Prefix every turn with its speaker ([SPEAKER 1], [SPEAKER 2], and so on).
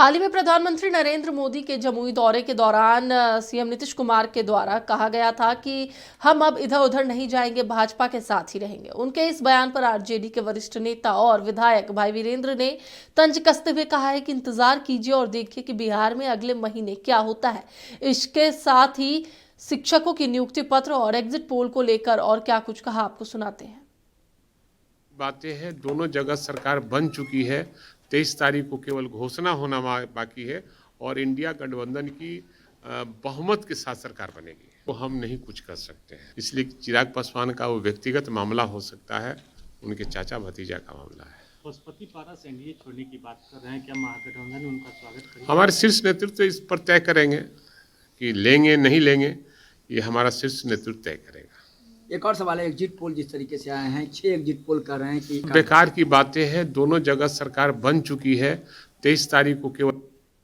[SPEAKER 1] हाल ही में प्रधानमंत्री नरेंद्र मोदी के जमुई दौरे के दौरान सीएम नीतीश कुमार के द्वारा कहा गया था कि हम अब इधर उधर नहीं जाएंगे, भाजपा के साथ ही रहेंगे। उनके इस बयान पर आरजेडी के वरिष्ठ नेता और विधायक भाई वीरेंद्र ने तंज कसते हुए कहा है कि इंतजार कीजिए और देखिए कि बिहार में अगले महीने क्या होता है। इसके साथ ही शिक्षकों की नियुक्ति पत्र और एग्जिट पोल को लेकर और क्या कुछ कहा, आपको सुनाते हैं।
[SPEAKER 2] बातें हैं, दोनों जगह सरकार बन चुकी है। 23 तारीख को केवल घोषणा होना बाकी है और इंडिया गठबंधन की बहुमत के साथ सरकार बनेगी। वो हम नहीं कुछ कर सकते हैं, इसलिए चिराग पासवान का वो व्यक्तिगत मामला हो सकता है, उनके चाचा भतीजा का मामला है।
[SPEAKER 3] पशुपति पारस एनडीए छोड़ने की बात कर रहे हैं, क्या महागठबंधन उनका स्वागत करेगा?
[SPEAKER 2] हमारे शीर्ष नेतृत्व इस पर तय करेंगे कि लेंगे नहीं लेंगे, ये हमारा शीर्ष नेतृत्व तय करेगा।
[SPEAKER 4] एक और सवाल है, एग्जिट पोल जिस तरीके से आए हैं, 6 एग्जिट पोल कर रहे हैं कि
[SPEAKER 2] बेकार की बातें हैं, दोनों जगह सरकार बन चुकी है। 23 तारीख को केवल